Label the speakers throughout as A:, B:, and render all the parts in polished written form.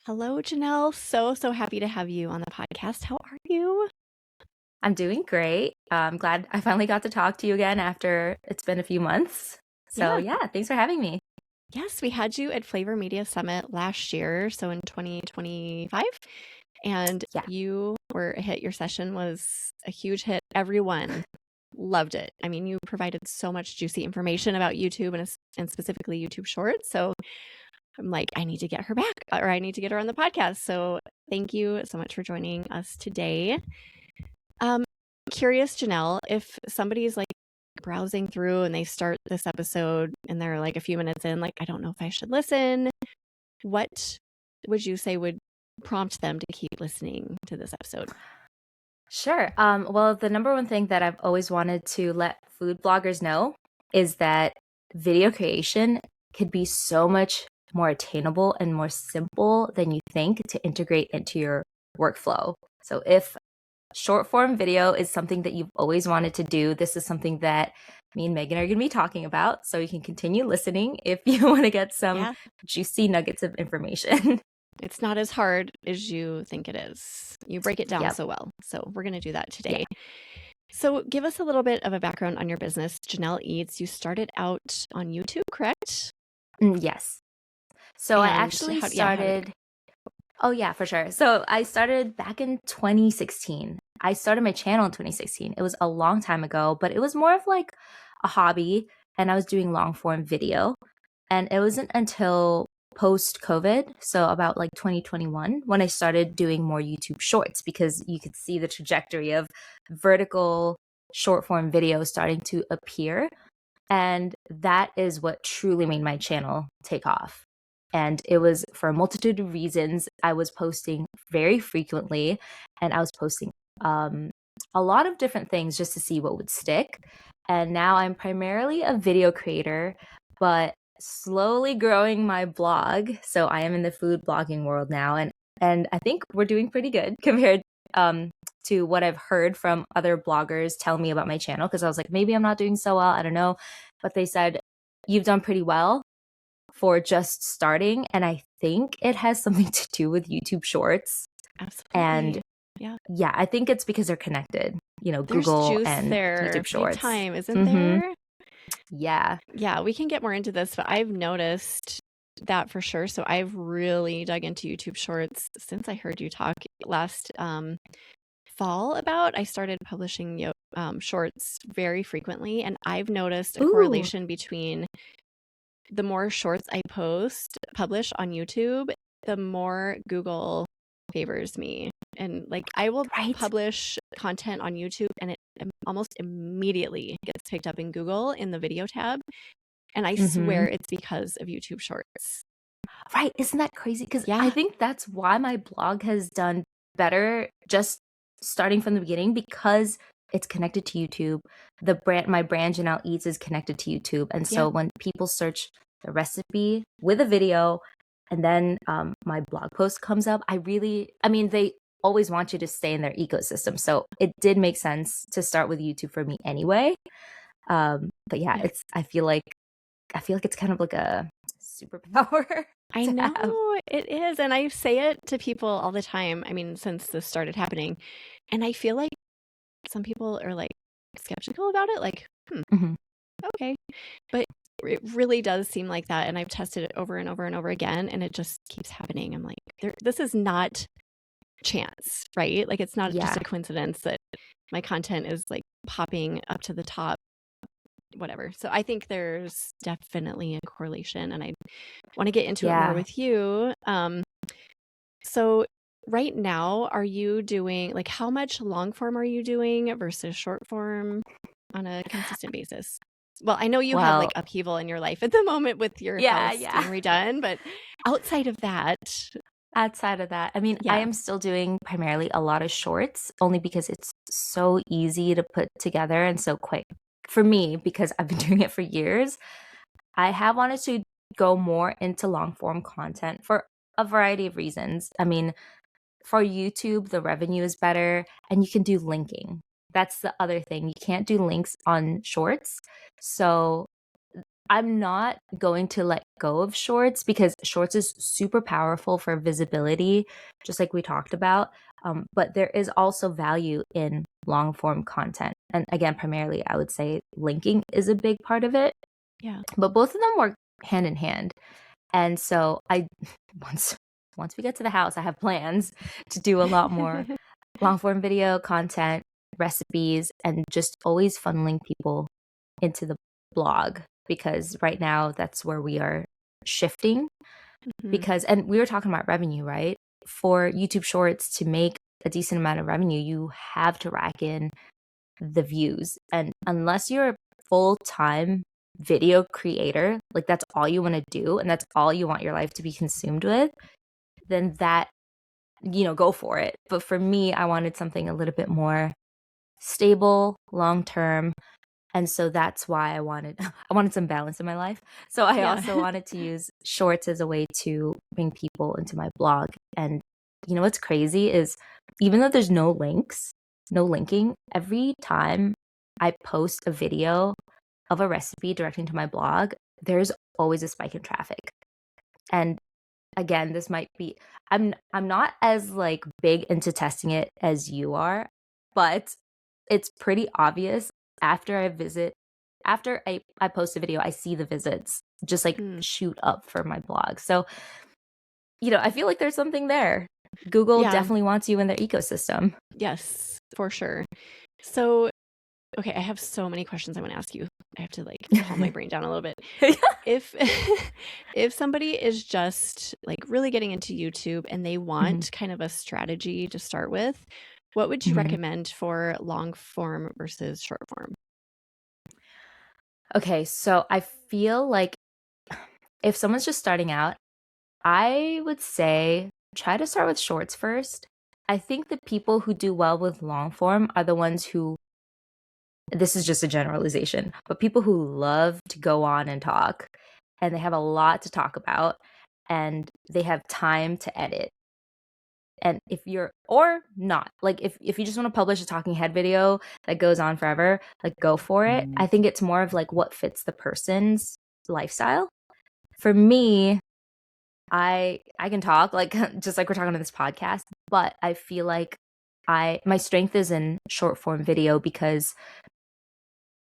A: Hello, Jeanelle. So happy to have you on the podcast. How are you?
B: I'm doing great. I'm glad I finally got to talk to you again after it's been a few months. So,
A: Yeah.
B: yeah, thanks for having me.
A: Yes, we had you at Flavor Media Summit last year, so in 2025, and
B: Yeah.
A: you were a hit. Your session was a huge hit. Everyone loved it. I mean, you provided so much juicy information about YouTube and specifically YouTube Shorts. So I'm like, I need to get her back, or I need to get her on the podcast. So thank you so much for joining us today. Um, Curious, Jeanelle, if somebody's like browsing through and they start this episode and they're like a few minutes in, like, I don't know if I should listen, what would you say would prompt them to keep listening to this episode?
B: Sure. Well, the number one thing that I've always wanted to let food bloggers know is that video creation could be so much more attainable and more simple than you think to integrate into your workflow. So if short form video is something that you've always wanted to do, this is something that me and Megan are going to be talking about. So you can continue listening if you want to get some
A: Yeah,
B: juicy nuggets of information.
A: it's not as hard as you think it is. You break it down
B: Yep.
A: so well. So we're going to do that
B: Yeah.
A: today. So give us a little bit of a background on your business, Jeanelle Eats. You started out on YouTube, correct?
B: Yes. So I
A: And
B: actually
A: how did it
B: started. Oh, yeah, for sure. So I started back in 2016. I started my channel in 2016. It was a long time ago, but it was more of like a hobby, and I was doing long form video. And it wasn't until post COVID, so about like 2021, when I started doing more YouTube shorts because you could see the trajectory of vertical short form video starting to appear. And that is what truly made my channel take off. And it was for a multitude of reasons. I was posting very frequently, and I was posting a lot of different things just to see what would stick. And now I'm primarily a video creator, but slowly growing my blog. So I am in the food blogging world now, and I think we're doing pretty good compared to what I've heard from other bloggers tell me about my channel, because I was like, maybe I'm not doing so well, I don't know. But they said, you've done pretty well for just starting. And I think it has something to do with YouTube Shorts.
A: absolutely?
B: And
A: Yeah.
B: yeah, I think it's because they're connected,
A: There's
B: Google
A: juice
B: and
A: there,
B: YouTube
A: big
B: Shorts.
A: time, isn't
B: Mm-hmm.
A: there?
B: Yeah.
A: Yeah, we can get more into this, but I've noticed that for sure. So I've really dug into YouTube Shorts since I heard you talk last fall about. I started publishing shorts very frequently, and I've noticed a
B: Ooh,
A: correlation between the more shorts I publish on YouTube, the more Google favors me. And like I will
B: right.
A: publish content on YouTube and it almost immediately gets picked up in Google in the video tab. And I
B: Mm-hmm.
A: swear it's because of YouTube Shorts.
B: Right. Isn't that crazy? Because I
A: Yeah.
B: think that's why my blog has done better just starting from the beginning, because it's connected to YouTube. My brand Jeanelle Eats is connected to YouTube. And
A: Yeah.
B: so when people search the recipe with a video and then my blog post comes up, I mean, they always want you to stay in their ecosystem. So it did make sense to start with YouTube for me anyway. But yeah,
A: Yeah.
B: I feel like it's kind of like a superpower
A: I
B: to have.
A: know it is. And I say it to people all the time. I mean, since this started happening. And I feel like some people are like skeptical about it. Like,
B: Mhm.
A: okay. But it really does seem like that. And I've tested it over and over and over again. And it just keeps happening. I'm like, this is not chance, right? Like, it's not just
B: Yeah.
A: a coincidence that my content is like popping up to the top, whatever. So I think there's definitely a correlation. And I want to get into it more
B: Yeah.
A: with you. So right now, are you doing like how much long form are you doing versus short form on a consistent basis? Well, I know you have like
B: Well,
A: upheaval in your life at the moment with your
B: yeah,
A: house
B: yeah.
A: being redone, but outside of that,
B: Outside of that, I mean, I
A: yeah,
B: am still doing primarily a lot of shorts only because it's so easy to put together and so quick for me, because I've been doing it for years. I have wanted to go more into long form content for a variety of reasons. I mean, for YouTube, the revenue is better and you can do linking. That's the other thing. You can't do links on shorts. So I'm not going to let go of shorts because shorts is super powerful for visibility, just like we talked about. But there is also value in long form content. And again, primarily, I would say linking is a big part of it.
A: Yeah.
B: But both of them work hand in hand. And so once we get to the house, I have plans to do a lot more long form video content, recipes, and just always funneling people into the blog, because right now that's where we are shifting. Because, and we were talking about revenue, right? For YouTube Shorts to make a decent amount of revenue, you have to rack in the views. And unless you're a full-time video creator, like that's all you want to do and that's all you want your life to be consumed with, then that, go for it. But for me, I wanted something a little bit more stable, long-term. And so that's why I wanted some balance in my life. So I also wanted to use shorts as a way to bring people into my blog. And what's crazy is, even though there's no linking, every time I post a video of a recipe directly to my blog, there's always a spike in traffic. And again, this might be, I'm not as like big into testing it as you are, but it's pretty obvious after I post a video, I see the visits just like shoot up for my blog. So, I feel like there's something there. Google definitely wants you in their ecosystem.
A: Yes, for sure. So, okay, I have so many questions I want to ask you. I have to like calm my brain down a little bit. If somebody is just like really getting into YouTube and they want kind of a strategy to start with, what would you recommend for long form versus short form?
B: Okay, so I feel like if someone's just starting out, I would say try to start with shorts first. I think the people who do well with long form are the ones who, this is just a generalization, but people who love to go on and talk, and they have a lot to talk about, and they have time to edit. And if you're, or not, like if you just want to publish a talking head video that goes on forever, like go for it. I think it's more of like what fits the person's lifestyle. For me, I can talk like just like we're talking on this podcast, but I feel like my strength is in short form video because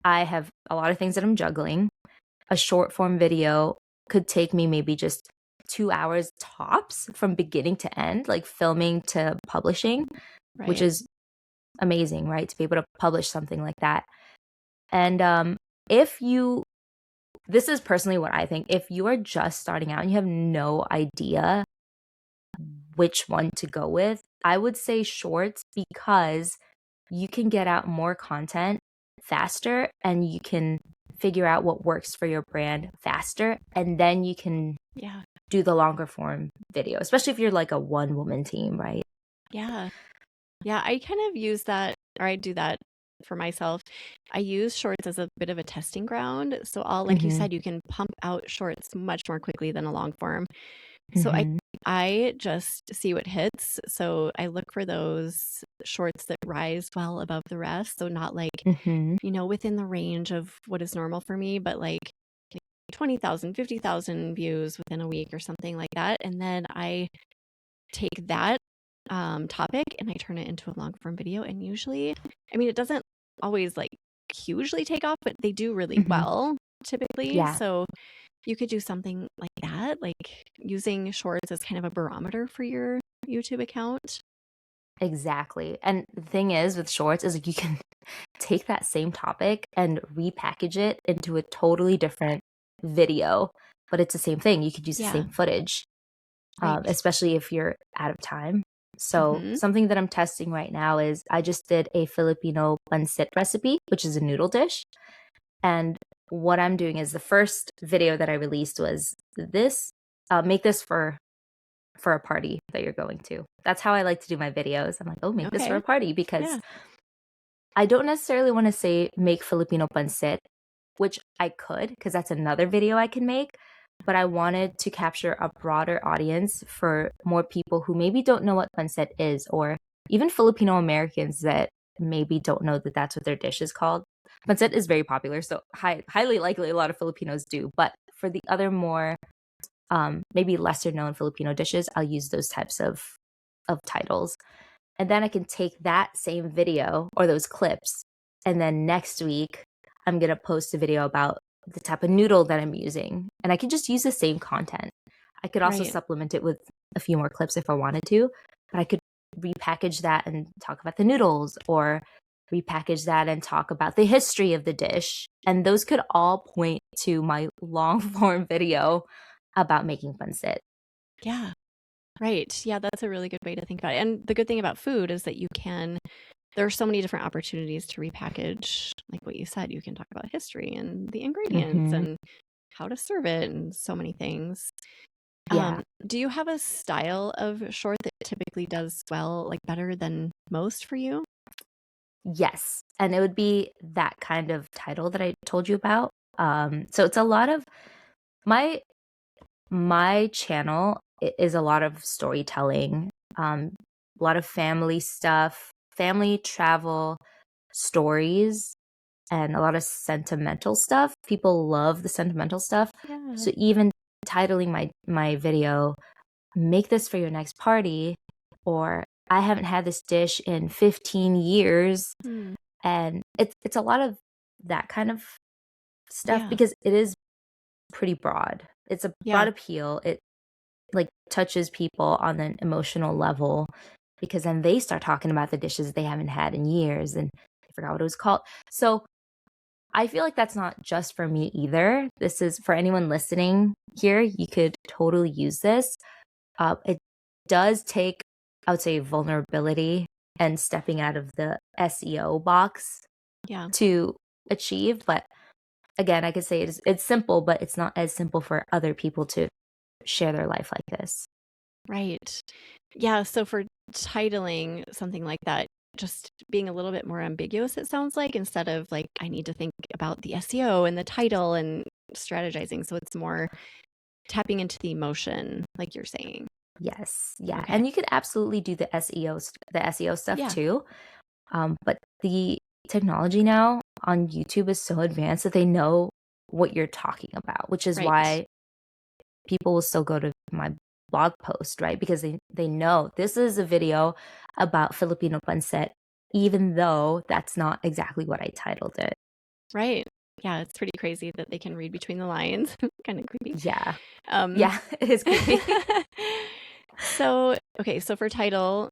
B: I have a lot of things that I'm juggling. A short form video could take me maybe just 2 hours tops from beginning to end, like filming to publishing, which is amazing, right? To be able to publish something like that. And this is personally what I think, if you are just starting out and you have no idea which one to go with, I would say shorts, because you can get out more content faster and you can figure out what works for your brand faster, and then you can do the longer form video, especially if you're like a one-woman team, right?
A: Yeah, I kind of use that, or I do that for myself. I use shorts as a bit of a testing ground, so like you said, you can pump out shorts much more quickly than a long form. So I just see what hits. So I look for those shorts that rise well above the rest. So not like, within the range of what is normal for me, but like 20,000, 50,000 views within a week or something like that. And then I take that topic and I turn it into a long form video. And usually, I mean, it doesn't always like hugely take off, but they do really well typically.
B: Yeah.
A: So you could do something like that, like using shorts as kind of a barometer for your YouTube account.
B: Exactly. And the thing is with shorts is like you can take that same topic and repackage it into a totally different video, but it's the same thing. You could use the same footage, especially if you're out of time. So something that I'm testing right now is I just did a Filipino pancit recipe, which is a noodle dish. And what I'm doing is the first video that I released was this, make this for a party that you're going to. That's how I like to do my videos. I'm like, oh, make this for a party, because I don't necessarily want to say make Filipino pancit, which I could, because that's another video I can make. But I wanted to capture a broader audience for more people who maybe don't know what pancit is, or even Filipino Americans that maybe don't know that that's what their dish is called. pancit is very popular, so highly likely a lot of Filipinos do. But for the other more maybe lesser known Filipino dishes, I'll use those types of titles. And then I can take that same video or those clips, and then next week I'm going to post a video about the type of noodle that I'm using. And I can just use the same content. I could also
A: Right.
B: supplement it with a few more clips if I wanted to, but I could repackage that and talk about the noodles, or repackage that and talk about the history of the dish. And those could all point to my long form video about making pancit.
A: Yeah. Right. Yeah, that's a really good way to think about it. And the good thing about food is that there are so many different opportunities to repackage, like what you said. You can talk about history and the ingredients
B: Mm-hmm.
A: and how to serve it and so many things.
B: Yeah.
A: Do you have a style of short that typically does well, like better than most for you?
B: Yes. And it would be that kind of title that I told you about. So it's a lot of my channel is a lot of storytelling, a lot of family stuff, family travel stories, and a lot of sentimental stuff. People love the sentimental stuff.
A: Yeah.
B: So even titling my video, "Make this for your next party," or "I haven't had this dish in 15 years."
A: Hmm.
B: And it's a lot of that kind of stuff
A: Yeah.
B: because it is pretty broad. It's a
A: Yeah.
B: broad appeal. It like touches people on an emotional level, because then they start talking about the dishes they haven't had in years and I forgot what it was called. So I feel like that's not just for me either. This is for anyone listening here. You could totally use this. It does take, I would say, vulnerability and stepping out of the SEO box
A: Yeah.
B: to achieve. But again, I could say it's simple, but it's not as simple for other people to share their life like this.
A: Right. Yeah. So for titling something like that, just being a little bit more ambiguous, it sounds like, instead of like, I need to think about the SEO and the title and strategizing. So it's more tapping into the emotion, like you're saying.
B: Yes. Yeah.
A: Okay.
B: And you could absolutely do the SEO stuff
A: Yeah.
B: too. But the technology now on YouTube is so advanced that they know what you're talking about, which is
A: Right.
B: why people will still go to my blog post, right? Because they know this is a video about Filipino pancit, even though that's not exactly what I titled it.
A: Right. Yeah. It's pretty crazy that they can read between the lines. Kind of creepy.
B: Yeah.
A: Um,
B: Yeah, it is creepy.
A: So, okay. So for title,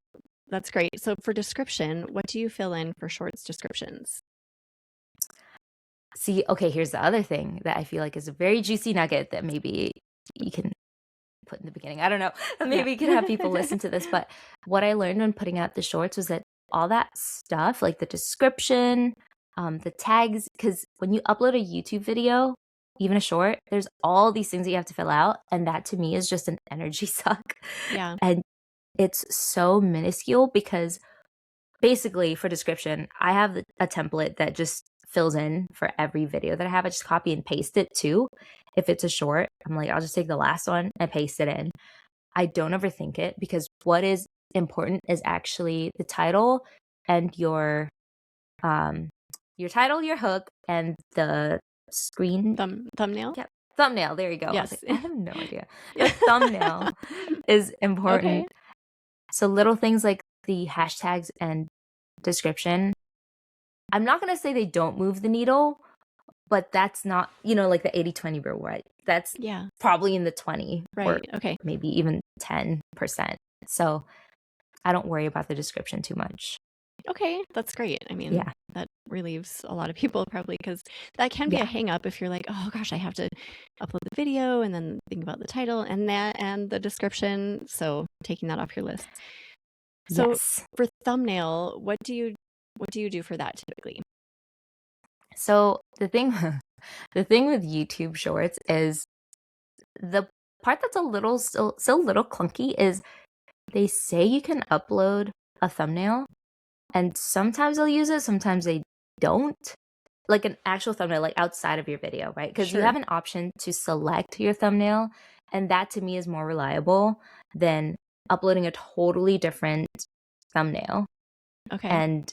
A: that's great. So for description, what do you fill in for shorts descriptions?
B: See, okay, here's the other thing that I feel like is a very juicy nugget that maybe you can put in the beginning. I don't know. Maybe you can have people listen to this. But what I learned when putting out the shorts was that all that stuff, like the description, the tags, because when you upload a YouTube video, even a short, there's all these things that you have to fill out. And that to me is just an energy suck.
A: Yeah.
B: And it's so minuscule because basically for description, I have a template that just fills in for every video that I have. I just copy and paste it too. If it's a short, I'm like, I'll just take the last one and paste it in. I don't overthink it because what is important is actually the title and your title, your hook, and the screen
A: Thumbnail?
B: Yep. Thumbnail. There you go. I was
A: Yes.
B: like, I have no idea. The thumbnail is important.
A: Okay.
B: So little things like the hashtags and description, I'm not going to say they don't move the needle, but that's not, like the 80-20 rule, right? That's
A: Yeah.
B: probably in the 20 or
A: Right. Okay.
B: maybe even 10%. So I don't worry about the description too much.
A: Okay. That's great. I mean,
B: Yeah.
A: that relieves a lot of people probably, because that can be a
B: Yeah.
A: hang up if you're like, oh gosh, I have to upload the video and then think about the title and the description. So taking that off your list. So
B: Yes.
A: for thumbnail, what do you do for that typically?
B: So the thing with YouTube Shorts is the part that's still a little clunky is they say you can upload a thumbnail, and sometimes they'll use it, sometimes they don't. Like an actual thumbnail, like outside of your video, right? Because you
A: Sure.
B: have an option to select your thumbnail, and that to me is more reliable than uploading a totally different thumbnail.
A: Okay.
B: And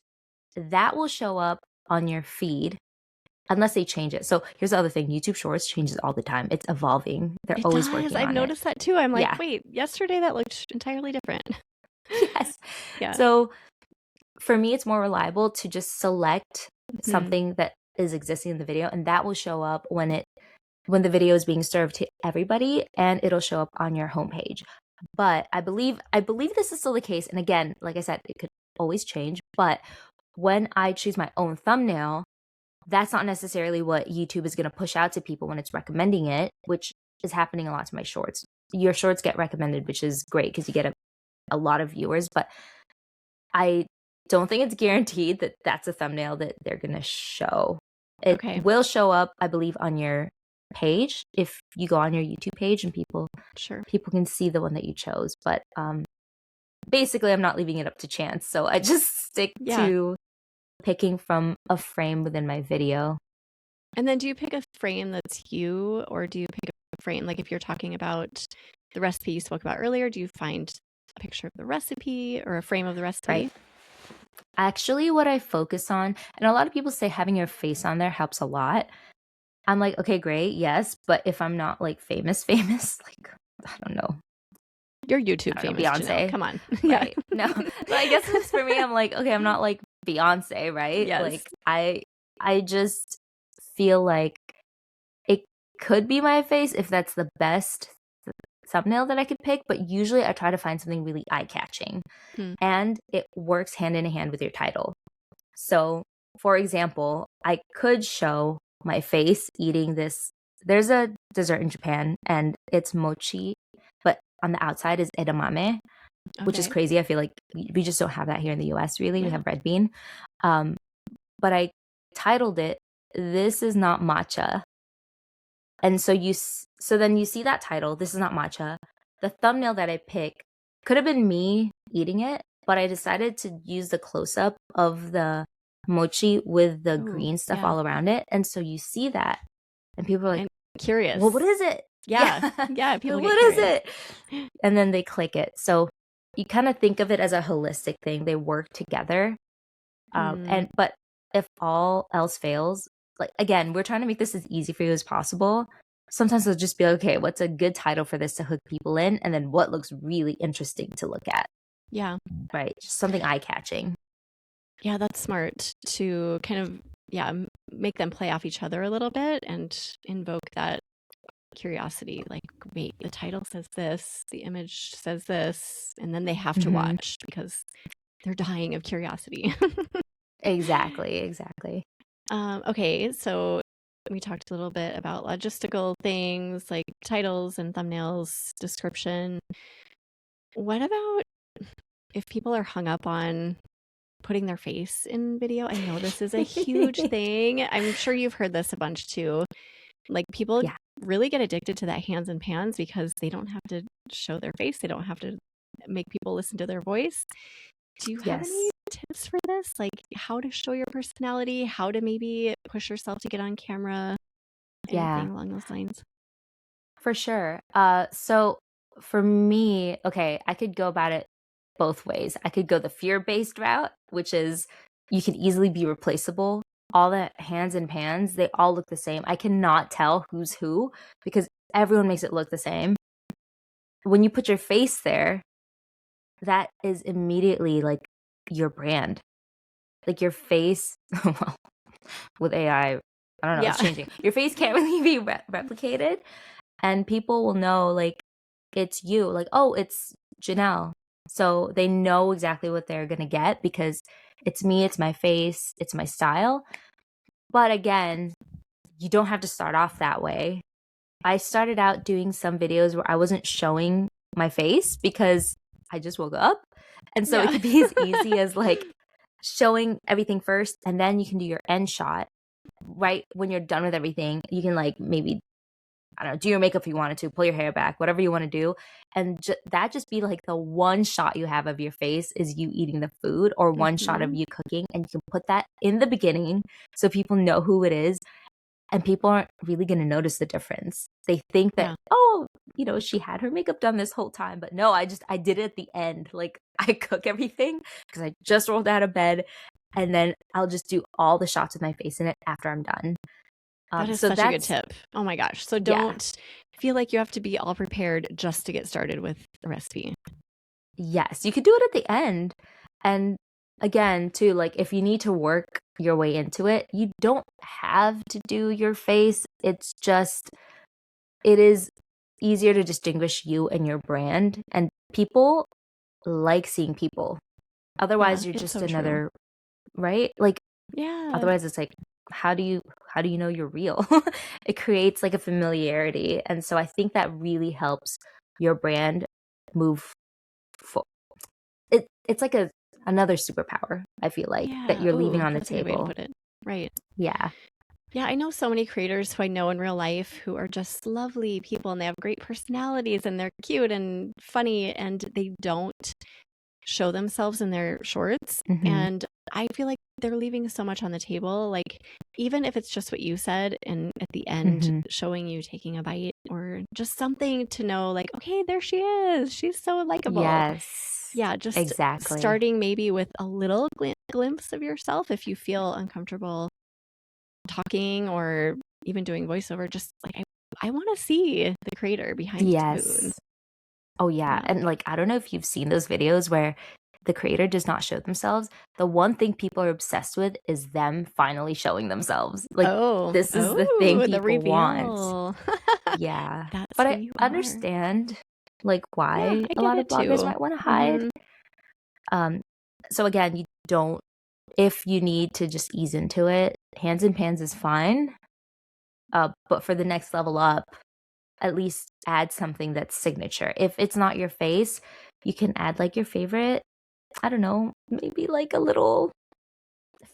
B: that will show up on your feed unless they change it. So here's the other thing. YouTube Shorts changes all the time. It's evolving. They're
A: It
B: always
A: does.
B: working
A: I've
B: on
A: noticed that too. I'm like,
B: Yeah.
A: wait, yesterday that looked entirely different.
B: it. Yes.
A: Yeah.
B: So for me, it's more reliable to just select something that is existing in the video, and that will show up when the video is being served to everybody, and it'll show up on your homepage. But I believe this is still the case. And again, like I said, it could always change. But when I choose my own thumbnail, that's not necessarily what YouTube is going to push out to people when it's recommending it, which is happening a lot to my shorts. Your shorts get recommended, which is great because you get a lot of viewers. But I don't think it's guaranteed that that's a thumbnail that they're going to show. It will show up, I believe, on your page if you go on your YouTube page, and people can see the one that you chose. But basically, I'm not leaving it up to chance. So I just stick to picking from a frame within my video.
A: And then do you pick a frame that's you, or do you pick a frame, like if you're talking about the recipe you spoke about earlier, do you find a picture of the recipe or a frame of the recipe?
B: Right. Actually, what I focus on, and a lot of people say having your face on there helps a lot. I'm like, okay, great, yes, but if I'm not like famous, like, I don't know.
A: You're YouTube famous,
B: Beyonce.
A: Jeanelle. Come on.
B: Right. No. So I guess for me, I'm like, okay, I'm not like Beyonce, right?
A: Yes.
B: Like I just feel like it could be my face if that's the best thumbnail that I could pick, but usually I try to find something really eye-catching. And it works hand in hand with your title. So, for example, I could show my face eating this. There's a dessert in Japan, and it's mochi, but on the outside is edamame, which is crazy. I feel like we just don't have that here in the US, really. We have red bean. But I titled it, "This is not matcha." And so then you see that title, "This is not matcha." The thumbnail that I pick could have been me eating it, but I decided to use the close-up of the mochi with the green stuff all around it. And so you see that, and people are like,
A: curious.
B: Well, what is it?
A: Yeah. People
B: What is it? And then they click it. So you kind of think of it as a holistic thing. They work together. But if all else fails, like, again, we're trying to make this as easy for you as possible. Sometimes they'll just be like, okay, what's a good title for this to hook people in? And then what looks really interesting to look at?
A: Yeah.
B: Right. Just something eye-catching.
A: Yeah, that's smart to kind of, make them play off each other a little bit and invoke that curiosity. Like, wait, the title says this, the image says this, and then they have to watch because they're dying of curiosity.
B: Exactly.
A: Okay, so we talked a little bit about logistical things like titles and thumbnails, description. What about if people are hung up on putting their face in video? I know this is a huge thing. I'm sure you've heard this a bunch too. Like, people really get addicted to that hands and pans because they don't have to show their face. They don't have to make people listen to their voice. Do you have any tips for this? Like, how to show your personality, how to maybe push yourself to get on camera, anything along those lines?
B: For sure. So for me, okay, I could go about it both ways. I could go the fear-based route, which is you can easily be replaceable. All the hands and pans, they all look the same. I cannot tell who's who because everyone makes it look the same. When you put your face there, that is immediately like your brand. Like your face, well, with AI, I don't know, it's changing. Your face can't really be replicated, and people will know like it's you. Like, oh, it's Jeanelle. So they know exactly what they're gonna get because it's me, it's my face, it's my style. But again, you don't have to start off that way. I started out doing some videos where I wasn't showing my face because I just woke up. And so it could be as easy as like showing everything first, and then you can do your end shot. Right when you're done with everything, you can like maybe, I don't know, do your makeup if you wanted to, pull your hair back, whatever you want to do. And that just be like the one shot you have of your face is you eating the food, or one shot of you cooking. And you can put that in the beginning so people know who it is. And people aren't really going to notice the difference. They think that, oh, you know, she had her makeup done this whole time. But no, I did it at the end. Like, I cook everything because I just rolled out of bed. and then I'll just do all the shots with my face in it after I'm done.
A: That is
B: So
A: such a good
B: that's
A: tip. Oh my gosh. So
B: yeah.
A: don't feel like you have to be all prepared just to get started with a recipe.
B: Yes, you could do it at the end. And again, too, like if you need to work your way into it, you don't have to do your face. It's just, it is easier to distinguish you and your brand. And people like seeing people.
A: Yeah,
B: Otherwise, you're
A: it's
B: just
A: so true.
B: another, right? Like,
A: Yeah.
B: otherwise it's like, how do you know you're real? It creates like a familiarity. And so I think that really helps your brand move forward. It's like another superpower, I feel like, that
A: Yeah.
B: you're leaving
A: Ooh,
B: on the
A: that's a good way to
B: table.
A: put it. Right.
B: Yeah.
A: Yeah, I know so many creators who I know in real life who are just lovely people and they have great personalities and they're cute and funny and they don't show themselves in their shorts.
B: Hmm.
A: And I feel like they're leaving so much on the table. Like, even if it's just what you said, and at the end,
B: Hmm.
A: showing you taking a bite or just something to know, like, okay, there she is. She's so likable.
B: Yes,
A: Yeah, just
B: exactly.
A: starting maybe with a little glimpse of yourself if you feel uncomfortable talking or even doing voiceover. Just like, I want to see the creator behind the spoon.
B: Yes. Oh, yeah.
A: Yeah.
B: And like, I don't know if you've seen those videos where the creator does not show themselves. The one thing people are obsessed with is them finally showing themselves. Like,
A: Oh,
B: this is the thing
A: the
B: people want.
A: reveal.
B: Yeah.
A: That's
B: But
A: who
B: I
A: you are.
B: understand like
A: Yeah,
B: why
A: I
B: a
A: get
B: lot of
A: it
B: bloggers
A: too.
B: might want to hide.
A: Mhm.
B: Um, so again, you don't, if you need to just ease into it, hands and pans is fine. But for the next level up, at least add something that's signature. If it's not your face, you can add like your favorite, I don't know, maybe like a little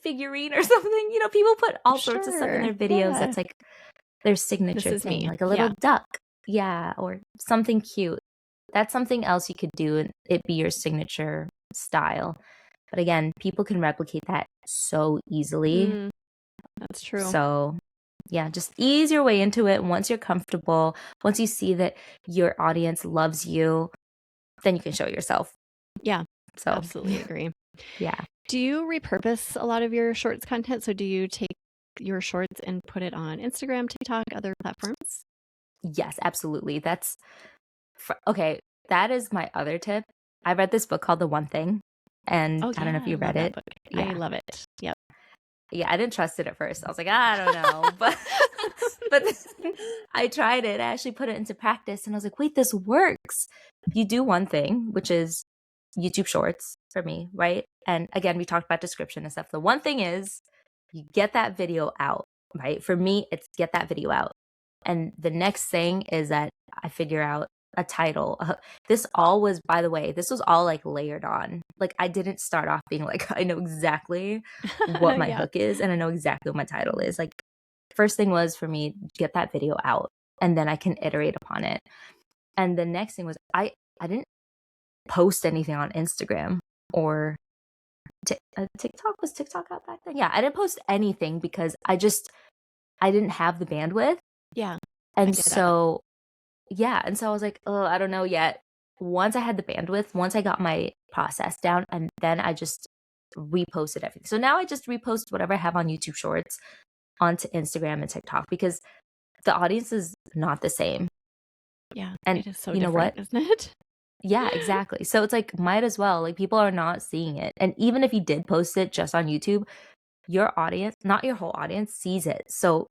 B: figurine or something. You know, people put all sorts of stuff in
A: Sure.
B: their videos
A: Yeah.
B: that's like their
A: This
B: signature
A: is
B: thing,
A: me.
B: like a little
A: Yeah.
B: duck. Yeah, or something cute. That's something else you could do and it be your signature style. But again, people can replicate that so easily.
A: That's true.
B: So, yeah, just ease your way into it. Once you're comfortable, once you see that your audience loves you, then you can show yourself.
A: Yeah.
B: So,
A: Absolutely agree.
B: yeah.
A: Do you repurpose a lot of your shorts content? So do you take your shorts and put it on Instagram, TikTok, other platforms?
B: Yes, absolutely. Okay. That is my other tip. I read this book called The One Thing, and
A: Oh
B: I don't know
A: yeah,
B: if
A: I
B: you
A: love
B: read
A: that
B: it.
A: book. I
B: Yeah.
A: love it. Yep.
B: Yeah, I didn't trust it at first. I was like, I don't know. But then I tried it. I actually put it into practice and I was like, wait, this works. You do one thing, which is YouTube Shorts for me, right? And again, we talked about description and stuff. The one thing is you get that video out, right? For me, it's get that video out. And the next thing is that I figure out a title. This all was, by the way, this was all like layered on. Like I didn't start off being like, I know exactly what my
A: Yeah.
B: hook is and I know exactly what my title is. Like first thing was for me, get that video out and then I can iterate upon it. And the next thing was I didn't post anything on Instagram or TikTok. Was TikTok out back then? Yeah, I didn't post anything because I didn't have the bandwidth.
A: Yeah. I
B: And
A: get that.
B: so yeah, and so I was like, oh, I don't know yet. Once I had the bandwidth, once I got my process down, and then I just reposted everything. So now I just repost whatever I have on YouTube Shorts onto Instagram and TikTok because the audience is not the same.
A: Yeah.
B: And
A: It is so
B: you know
A: different,
B: what?
A: isn't it?
B: Yeah, exactly. So it's like, might as well. Like, people are not seeing it. And even if you did post it just on YouTube, your audience, not your whole audience, sees it. So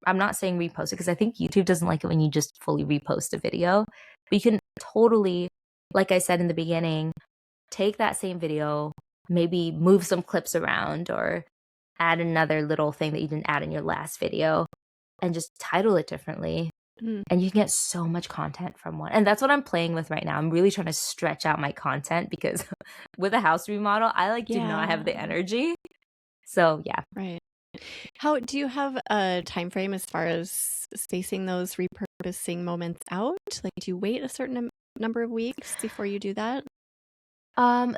B: I'm not saying repost it because I think YouTube doesn't like it when you just fully repost a video. But you can totally, like I said in the beginning, take that same video, maybe move some clips around or add another little thing that you didn't add in your last video and just title it differently.
A: Mm.
B: And you can get so much content from one. And that's what I'm playing with right now. I'm really trying to stretch out my content because with a house remodel, I like do not have the
A: Yeah.
B: energy. So yeah.
A: Right. How do you have a time frame as far as spacing those repurposing moments out? Like, do you wait a certain number of weeks before you do that?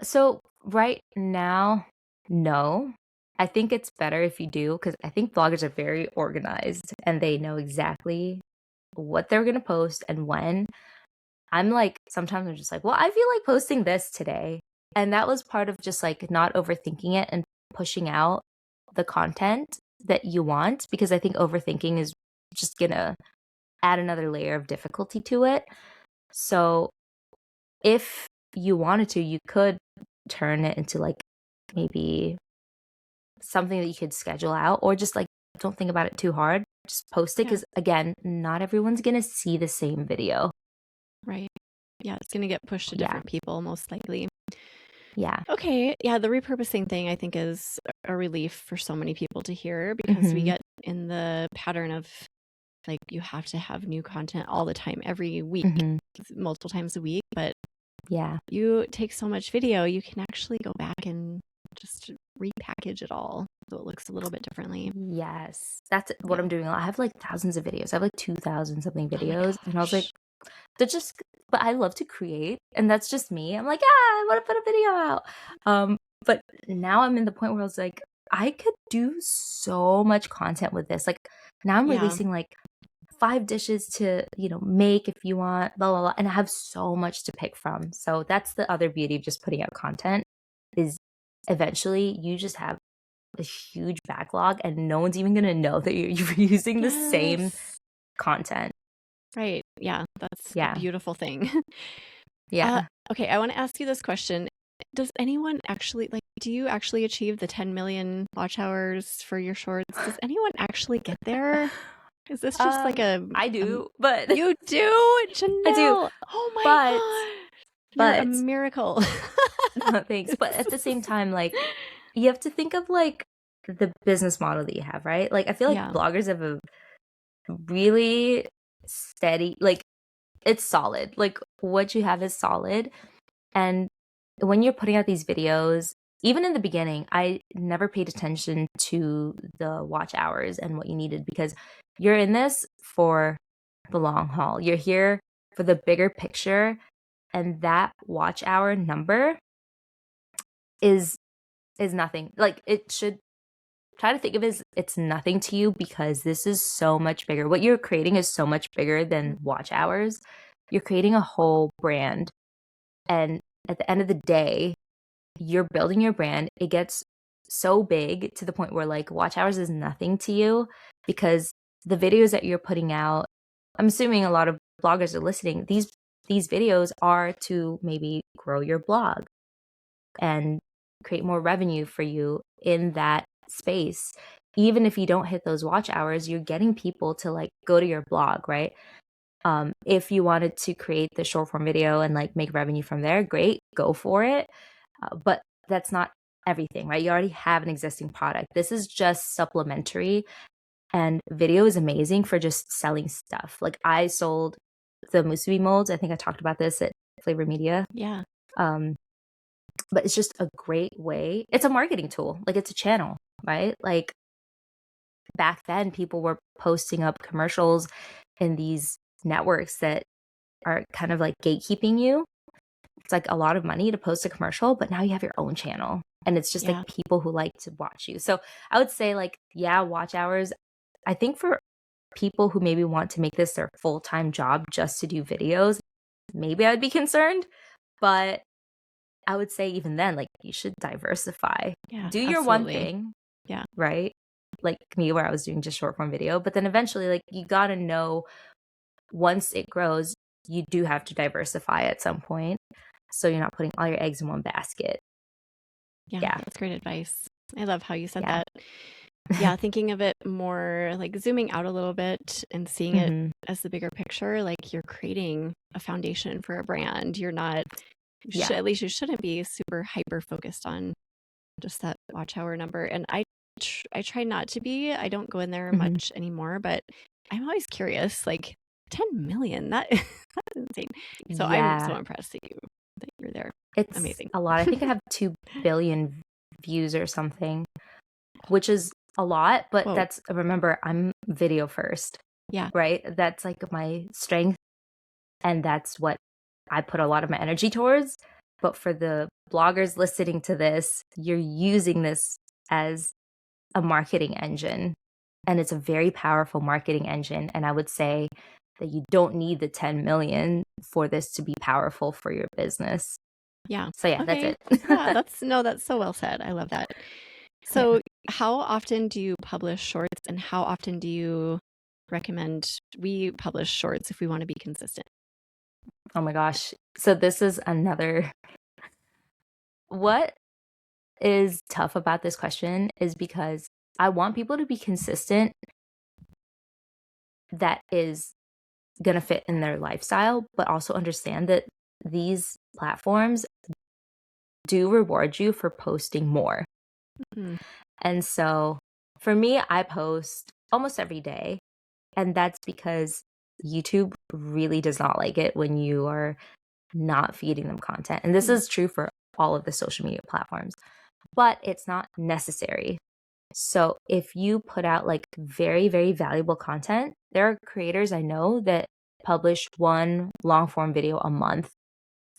B: So right now, no. I think it's better if you do because I think bloggers are very organized and they know exactly what they're gonna post and when. I'm like, sometimes I'm just like, well, I feel like posting this today. And that was part of just like not overthinking it and pushing out the content that you want, because I think overthinking is just gonna add another layer of difficulty to it. So if you wanted to, you could turn it into like maybe something that you could schedule out, or just like don't think about it too hard. Just post it, because again, not everyone's gonna see the same video.
A: Right. Yeah, it's going to get pushed to different people, most likely.
B: Yeah.
A: Okay. Yeah, the repurposing thing I think is a relief for so many people to hear, because we get in the pattern of like you have to have new content all the time, every week, multiple times a week. But you take so much video, you can actually go back and just repackage it all so it looks a little bit differently.
B: Yes. That's what I'm doing. I have like thousands of videos. I have like 2,000 something videos. And I was like, but I love to create, and that's just me. I'm like, I want to put a video out. But now I'm in the point where I was like, I could do so much content with this. Like now I'm releasing like 5 dishes to, make if you want, blah, blah, blah. And I have so much to pick from. So that's the other beauty of just putting out content, is eventually you just have a huge backlog and no one's even going to know that you're using the same content.
A: Right. Yeah. That's a beautiful thing. Okay. I want to ask you this question. Does anyone actually, do you actually achieve the 10 million watch hours for your shorts? Does anyone actually get there? Is this just
B: I do, but
A: you do, Jeanelle?
B: I do.
A: Oh my God. You're a miracle.
B: No, thanks. But at the same time, like, you have to think of like the business model that you have, right? Like, I feel like bloggers have a really steady, like, it's solid. Like, what you have is solid. And when you're putting out these videos, even in the beginning, I never paid attention to the watch hours and what you needed, because you're in this for the long haul. You're here for the bigger picture, and that watch hour number is nothing. Like, it should try to think of it as it's nothing to you, because this is so much bigger. What you're creating is so much bigger than watch hours. You're creating a whole brand. And at the end of the day, you're building your brand. It gets so big to the point where like watch hours is nothing to you, because the videos that you're putting out, I'm assuming a lot of bloggers are listening. These videos are to maybe grow your blog and create more revenue for you in that space. Even if you don't hit those watch hours, you're getting people to like go to your blog, right? If you wanted to create the short form video and like make revenue from there, great, go for it. But that's not everything, right? You already have an existing product. This is just supplementary, and video is amazing for just selling stuff. Like I sold the musubi molds. I think I talked about this at Flavor Media.
A: Yeah.
B: But it's just a great way. It's a marketing tool. Like it's a channel, right? Like back then people were posting up commercials in these networks that are kind of like gatekeeping you. It's like a lot of money to post a commercial, but now you have your own channel, and it's just like people who like to watch you. So I would say like, watch hours. I think for people who maybe want to make this their full-time job just to do videos, maybe I would be concerned, but I would say even then, like you should diversify. Do your one thing.
A: Yeah.
B: Right? Like me, where I was doing just short form video, but then eventually like you got to know once it grows, you do have to diversify at some point. So you're not putting all your eggs in one basket.
A: Yeah. That's great advice. I love how you said that. Yeah. Thinking of it more like zooming out a little bit and seeing it as the bigger picture, like you're creating a foundation for a brand. You're not, at least you shouldn't be super hyper focused on just that watch hour number. And I try not to be. I don't go in there much anymore, but I'm always curious, like 10 million, that's insane. So I'm so impressed that you're there.
B: It's
A: amazing.
B: A lot. I think I have 2 billion views or something, which is a lot, but remember, I'm video first.
A: Yeah.
B: Right? That's like my strength, and that's what I put a lot of my energy towards. But for the bloggers listening to this, you're using this as a marketing engine, and it's a very powerful marketing engine. And I would say that you don't need the 10 million for this to be powerful for your business.
A: Yeah.
B: So that's it.
A: Yeah, that's so well said. I love that. So how often do you publish shorts, and how often do you recommend we publish shorts if we want to be consistent?
B: Oh my gosh. So this is another, what is tough about this question is because I want people to be consistent that is going to fit in their lifestyle, but also understand that these platforms do reward you for posting more.
A: Mm-hmm.
B: And so for me, I post almost every day. And that's because YouTube really does not like it when you are not feeding them content. And this is true for all of the social media platforms, but it's not necessary. So if you put out like very, very valuable content, there are creators I know that publish one long form video a month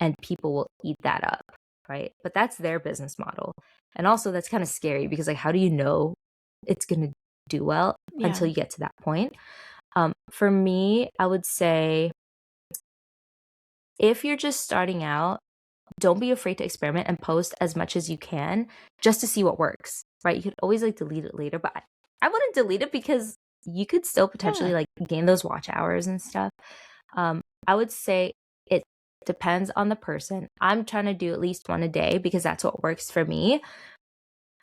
B: and people will eat that up, right? But that's their business model. And also that's kind of scary because like, how do you know it's going to do well until you get to that point? For me, I would say if you're just starting out, don't be afraid to experiment and post as much as you can just to see what works, right? You could always like delete it later, but I wouldn't delete it because you could still potentially like gain those watch hours and stuff. I would say it depends on the person. I'm trying to do at least one a day because that's what works for me.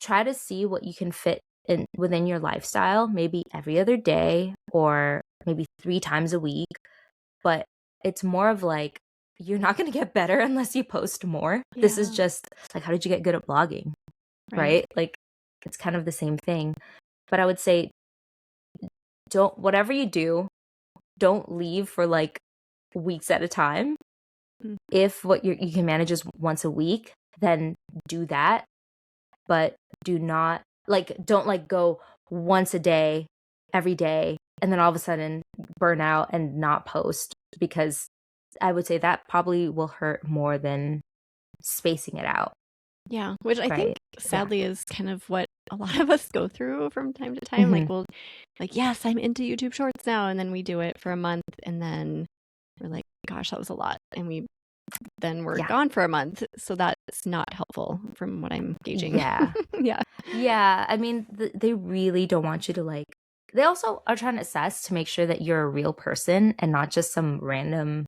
B: Try to see what you can fit in within your lifestyle, maybe every other day or maybe 3 times a week. But it's more of like, you're not going to get better unless you post more. This is just like, how did you get good at blogging? Right? Like, it's kind of the same thing. But I would say, whatever you do, don't leave for like weeks at a time. If what you can manage is once a week, then do that. But don't like go once a day, every day, and then all of a sudden burn out and not post, because I would say that probably will hurt more than spacing it out.
A: Yeah, which I think sadly is kind of what a lot of us go through from time to time. Like we'll like, yes, I'm into YouTube Shorts now, and then we do it for a month and then we're like, gosh, that was a lot. And we're gone for a month. So that's not helpful from what I'm gauging.
B: Yeah. Yeah. I mean, they really don't want you to like, they also are trying to assess to make sure that you're a real person and not just some random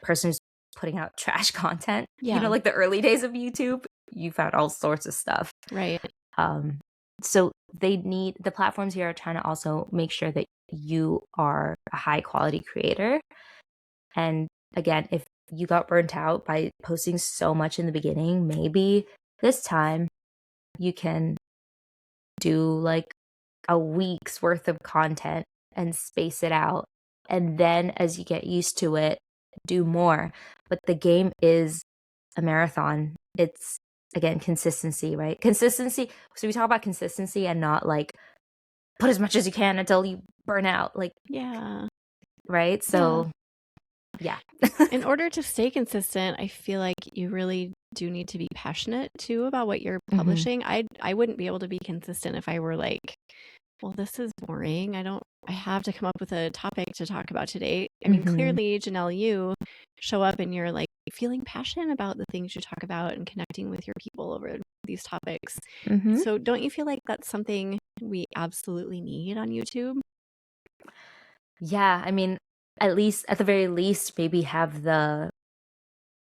B: person who's putting out trash content. You know, like the early days of YouTube, you found all sorts of stuff.
A: Right.
B: So the platforms here are trying to also make sure that you are a high quality creator. And again, if you got burnt out by posting so much in the beginning, maybe this time you can do like a week's worth of content and space it out. And then as you get used to it, do more. But the game is a marathon. It's, again, consistency, right? Consistency. So we talk about consistency and not like put as much as you can until you burn out. Like, right? So yeah.
A: In order to stay consistent, I feel like you really do need to be passionate too about what you're publishing. I wouldn't be able to be consistent if I were like, well, this is boring. I have to come up with a topic to talk about today. I mean, clearly, Jeanelle, you show up and you're like feeling passionate about the things you talk about and connecting with your people over these topics. So don't you feel like that's something we absolutely need on YouTube?
B: Yeah. I mean, at the very least, maybe have the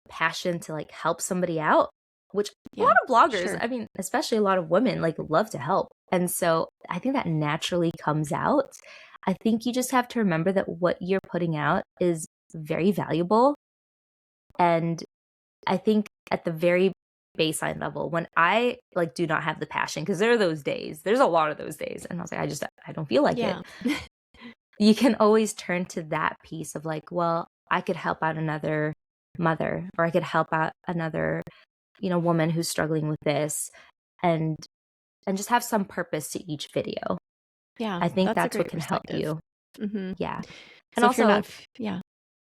B: passion to like help somebody out, which a lot of bloggers, I mean, especially a lot of women, like love to help. And so I think that naturally comes out. I think you just have to remember that what you're putting out is very valuable. And I think at the very baseline level, when I like do not have the passion, because there are those days, there's a lot of those days, and I was like, I don't feel like it. You can always turn to that piece of like, well, I could help out another mother, or I could help out another, woman who's struggling with this, and just have some purpose to each video.
A: Yeah,
B: I think that's what can help you. Yeah. And
A: so
B: also,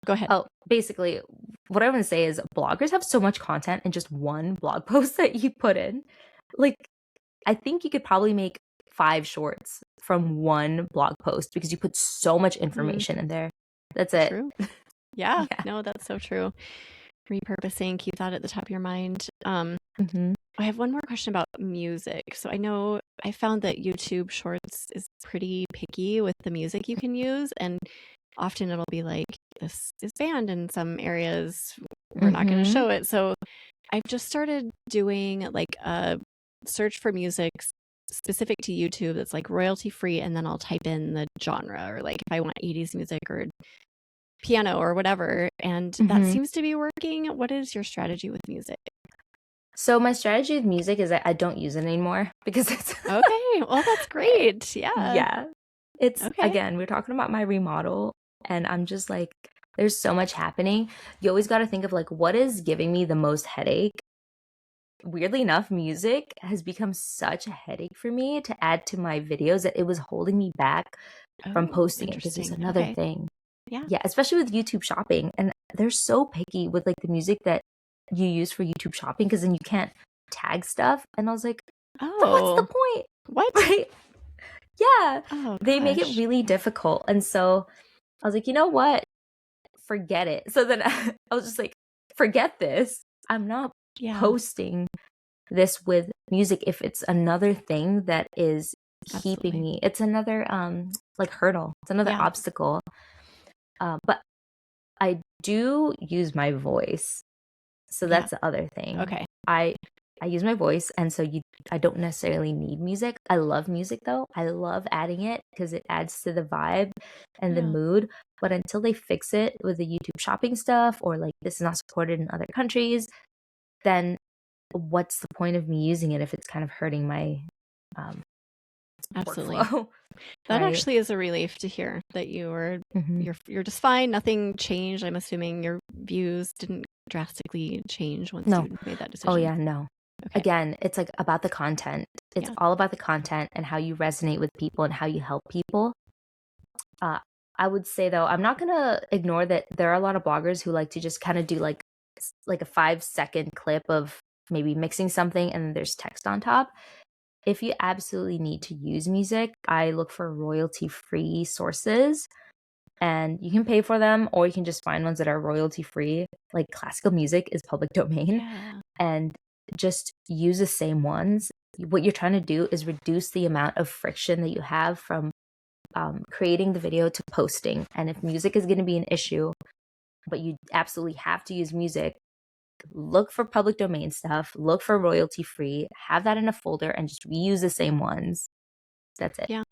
A: go ahead.
B: Oh, basically, what I want to say is bloggers have so much content in just one blog post that you put in. Like, I think you could probably make 5 shorts from one blog post because you put so much information in there. That's it.
A: True. Yeah. No, that's so true. repurposing, keep that at the top of your mind.
B: Mm-hmm.
A: I have one more question about music. So I know I found that YouTube Shorts is pretty picky with the music you can use, and often it'll be like, this is banned in some areas. We're not going to
B: Mm-hmm.
A: show it. So I've just started doing like a search for music specific to YouTube that's like royalty free, and then I'll type in the genre, or like if I want 80s music or piano or whatever, and that
B: Mm-hmm.
A: seems to be working. What is your strategy with music?
B: So my strategy with music is that I don't use it anymore because it's
A: Okay, well that's great. Yeah.
B: yeah. It's
A: Okay.
B: again, we're talking about my remodel and I'm just like there's so much happening. You always got to think of like what is giving me the most headache. Weirdly enough, music has become such a headache for me to add to my videos that it was holding me back from
A: Oh,
B: posting it because there's
A: interesting.
B: another
A: Okay.
B: thing.
A: Yeah.
B: Yeah, especially with YouTube shopping. And they're so picky with like the music that you use for YouTube shopping because then you can't tag stuff. And I was like, so what's the
A: Oh,
B: point?
A: what?
B: Right? Yeah.
A: Oh
B: They make it
A: gosh.
B: really difficult. And so I was like, you know what? Forget it. So then I was just like, forget this. I'm not
A: Yeah,
B: posting this with music if it's another thing that is keeping
A: absolutely.
B: me. It's another like hurdle. It's another
A: Yeah.
B: obstacle. But I do use my voice. So
A: Yeah.
B: that's the other thing.
A: Okay.
B: I use my voice and so I don't necessarily need music. I love music though. I love adding it because it adds to the vibe and the
A: Yeah.
B: mood. But until they fix it with the YouTube shopping stuff or like this is not supported in other countries, then what's the point of me using it if it's kind of hurting my um,
A: Absolutely.
B: workflow,
A: That
B: right?
A: actually is a relief to hear that
B: Mm-hmm.
A: you're just fine. Nothing changed. I'm assuming your views didn't drastically change once
B: No.
A: you made that
B: Oh
A: decision.
B: yeah, no.
A: Okay.
B: Again, it's like about the content. It's
A: Yeah.
B: all about the content and how you resonate with people and how you help people. Uh, I would say though, I'm not gonna ignore that there are a lot of bloggers who like to just kind of do like a 5 second clip of maybe mixing something and then there's text on top. If you absolutely need to use music, I look for royalty free sources and you can pay for them or you can just find ones that are royalty free. Like classical music is public domain
A: Yeah.
B: and just use the same ones. What you're trying to do is reduce the amount of friction that you have from creating the video to posting. And if music is going to be an issue, but you absolutely have to use music, look for public domain stuff, look for royalty free, have that in a folder, and just reuse the same ones. That's it.
A: Yeah.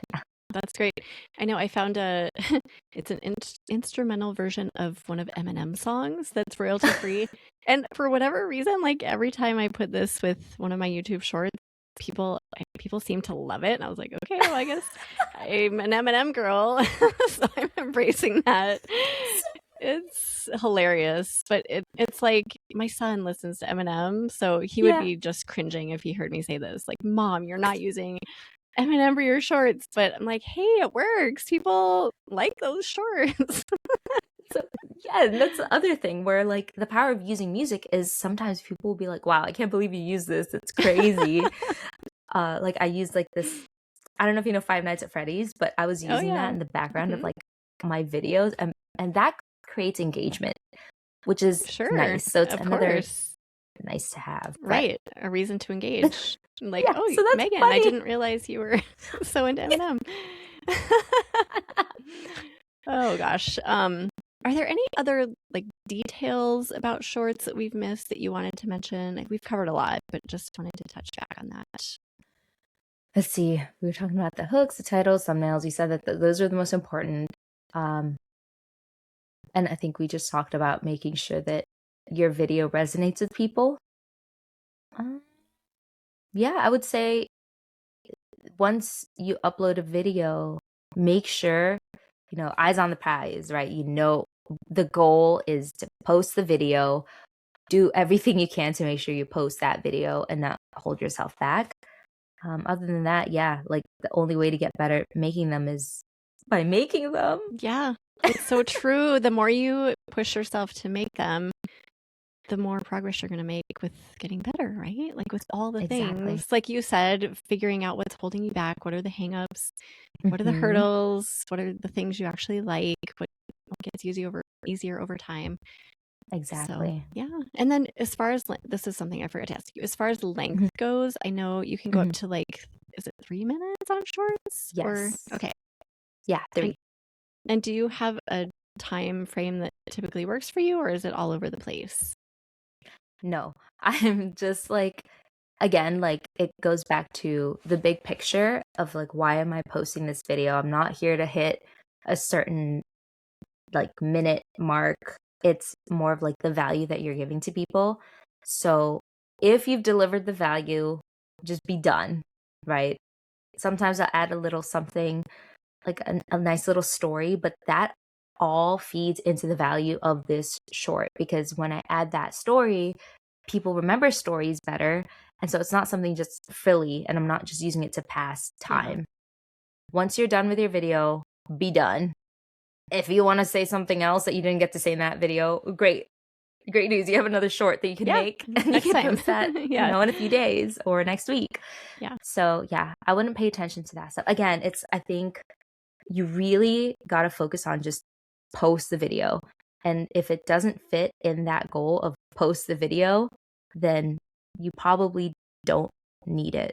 A: That's great. I know I found it's an instrumental version of one of Eminem's songs that's royalty free. And for whatever reason, like every time I put this with one of my YouTube shorts, people seem to love it. And I was like, okay, well, I guess I'm an Eminem girl. So I'm embracing that. It's hilarious, but it's like my son listens to Eminem, so he would
B: Yeah.
A: be just cringing if he heard me say this. Like, Mom, you're not using Eminem for your shorts, but I'm like, hey, it works. People like those shorts.
B: So yeah, and that's the other thing where like the power of using music is sometimes people will be like, wow, I can't believe you use this. It's crazy. Like I used like this, I don't know if you know Five Nights at Freddy's, but I was
A: Oh
B: using that
A: yeah.
B: in the background of
A: Hmm.
B: like my videos and that creates engagement, which is
A: Sure,
B: nice. So it's
A: of
B: another
A: course.
B: nice to have. But
A: Right, a reason to engage. Like,
B: yeah,
A: oh,
B: so that's
A: Megan, I
B: funny.
A: didn't realize you were so into Eminem. Oh gosh. Are there any other like details about shorts that we've missed that you wanted to mention? Like, we've covered a lot, but just wanted to touch back on that.
B: Let's see. We were talking about the hooks, the titles, thumbnails. You said that those are the most important. Um, and I think we just talked about making sure that your video resonates with people. Um, yeah, I would say once you upload a video, make sure, eyes on the prize, right? The goal is to post the video, do everything you can to make sure you post that video and not hold yourself back. Other than that, yeah, like the only way to get better at making them is by making them.
A: Yeah, it's so true. The more you push yourself to make them, the more progress you're going to make with getting better, right? Like with all the
B: Exactly.
A: things, like you said, figuring out what's holding you back. What are the hangups? What are the
B: Mm-hmm.
A: hurdles? What are the things you actually like? What gets easier over time? So,
B: Exactly.
A: yeah. And then as far as this is something I forgot to ask you. As far as length goes, I know you can go up to like, is it 3 minutes on shorts? Or
B: Yes.
A: okay.
B: Yeah, 3.
A: And do you have a time frame that typically works for you, or is it all over the place?
B: No, I'm just like, again, like it goes back to the big picture of like, why am I posting this video? I'm not here to hit a certain like minute mark. It's more of like the value that you're giving to people. So if you've delivered the value, just be done, right? Sometimes I'll add a little something like a nice little story, but that all feeds into the value of this short because when I add that story, people remember stories better. And so it's not something just frilly and I'm not just using it to pass time.
A: Yeah.
B: Once you're done with your video, be done. If you want to say something else that you didn't get to say in that video, great. Great news. You have another short that you can make and you
A: Next
B: can
A: time.
B: post that,
A: Yeah.
B: in a few days or next week.
A: Yeah.
B: So yeah, I wouldn't pay attention to that stuff. Again, I think you really got to focus on just post the video. And if it doesn't fit in that goal of post the video, then you probably don't need it.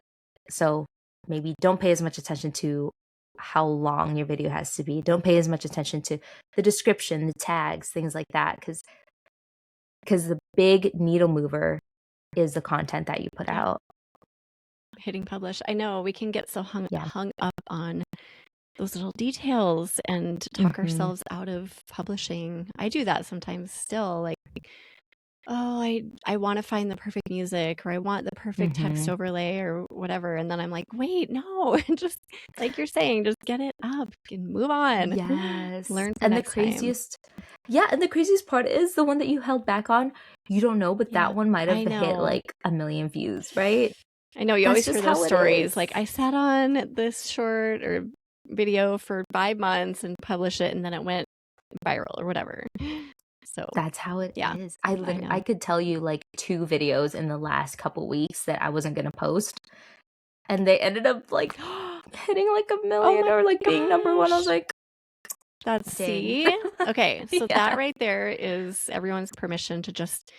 B: So maybe don't pay as much attention to how long your video has to be. Don't pay as much attention to the description, the tags, things like that. Because the big needle mover is the content that you put out.
A: Hitting publish. I know we can get so hung
B: Yeah.
A: up on those little details and talk ourselves out of publishing. I do that sometimes still. Like, oh, I want to find the perfect music, or I want the perfect text overlay or whatever. And then I'm like, wait, no, just like you're saying, just get it up and move on.
B: Yes.
A: Learn for
B: And
A: next time.
B: and the craziest part is the one that you held back on, you don't know, but that one might have hit like 1 million views, right?
A: I know you
B: That's
A: always
B: just
A: hear those
B: how it
A: stories.
B: is.
A: Like I sat on this short or video for 5 months and published it, and then it went viral or whatever. So
B: That's how it is.
A: I know.
B: I could tell you like 2 videos in the last couple weeks that I wasn't going to post. And they ended up like hitting like 1 million or like being number 1. I was like,
A: that's
B: dang.
A: see. Okay, so
B: Yeah.
A: that right there is everyone's permission to just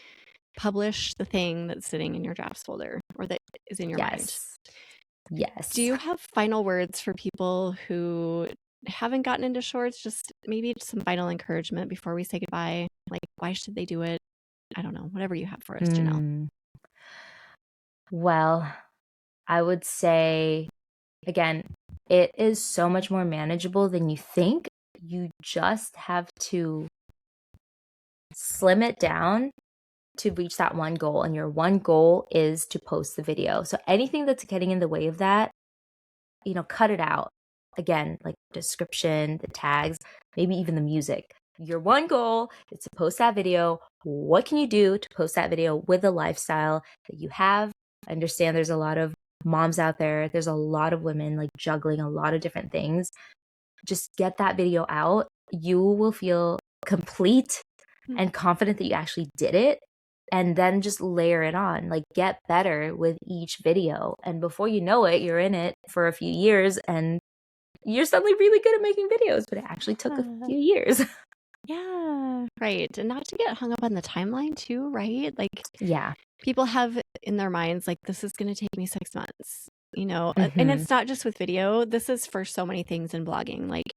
A: publish the thing that's sitting in your drafts folder or that is in your mind.
B: Yes.
A: Do you have final words for people who haven't gotten into shorts? Just maybe some final encouragement before we say goodbye. Like, why should they do it? I don't know. Whatever you have for us, Jeanelle.
B: Well, I would say, again, it is so much more manageable than you think. You just have to slim it down to reach that one goal. And your one goal is to post the video. So anything that's getting in the way of that, cut it out. Again, like description, the tags, maybe even the music. Your one goal is to post that video. What can you do to post that video with the lifestyle that you have? I understand there's a lot of moms out there. There's a lot of women like juggling a lot of different things. Just get that video out. You will feel complete and confident that you actually did it. And then just layer it on, like get better with each video. And before you know it, you're in it for a few years and you're suddenly really good at making videos, but it actually took a few years.
A: Yeah, right. And not to get hung up on the timeline too, right? Like,
B: Yeah.
A: people have in their minds, like, this is going to take me 6 months, and it's not just with video. This is for so many things in blogging, like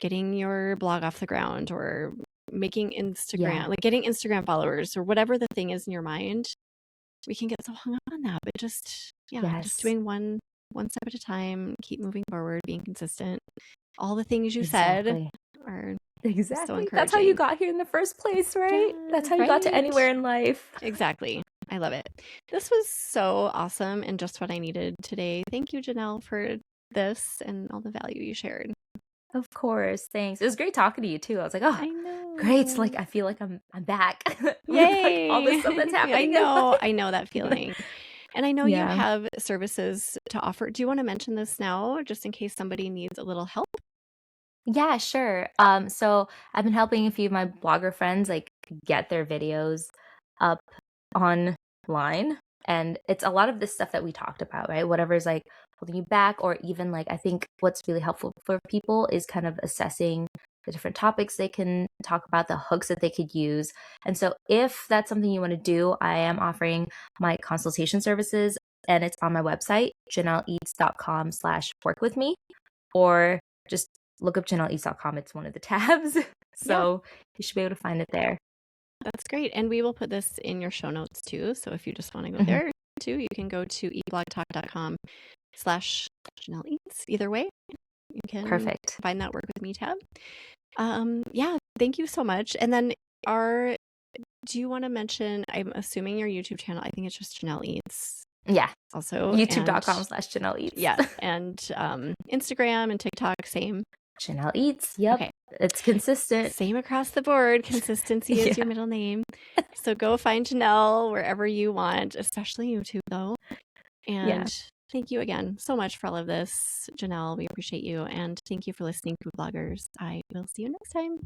A: getting your blog off the ground or making Instagram, like getting Instagram followers or whatever the thing is in your mind. We can get so hung up on that, but just doing one step at a time, keep moving forward, being consistent. All the things you said are so encouraging.
B: That's how you got here in the first place, right? That's how you got to anywhere in life.
A: Exactly. I love it. This was so awesome and just what I needed today. Thank you, Jeanelle, for this and all the value you shared.
B: Of course. Thanks. It was great talking to you too. I was like, oh,
A: I know.
B: Great. Like I feel like I'm back.
A: Yay.
B: Like all this stuff that's happening.
A: I know that feeling. And I know you have services to offer. Do you want to mention this now, just in case somebody needs a little help?
B: Yeah, sure. So I've been helping a few of my blogger friends like get their videos up online. And it's a lot of this stuff that we talked about, right? Whatever's like holding you back, or even like I think what's really helpful for people is kind of assessing the different topics they can talk about, the hooks that they could use. And so if that's something you want to do, I am offering my consultation services, and it's on my website, JanelleEats.com/work with me, or just look up JanelleEats.com. It's one of the tabs. So you should be able to find it there.
A: That's great. And we will put this in your show notes too. So if you just want to go there too, you can go to eblogtalk.com/JanelleEats. Either way, you can find that Work With Me tab. Yeah, thank you so much. And then do you want to mention, I'm assuming your YouTube channel, I think it's just Jeanelle Eats.
B: Yeah.
A: Also
B: YouTube.com/Jeanelle Eats.
A: Yeah. And Instagram and TikTok, same.
B: Jeanelle Eats. Yep. Okay. It's consistent.
A: Same across the board. Consistency is your middle name. So go find Jeanelle wherever you want, especially YouTube though. And thank you again so much for all of this, Jeanelle. We appreciate you. And thank you for listening, food bloggers. I will see you next time.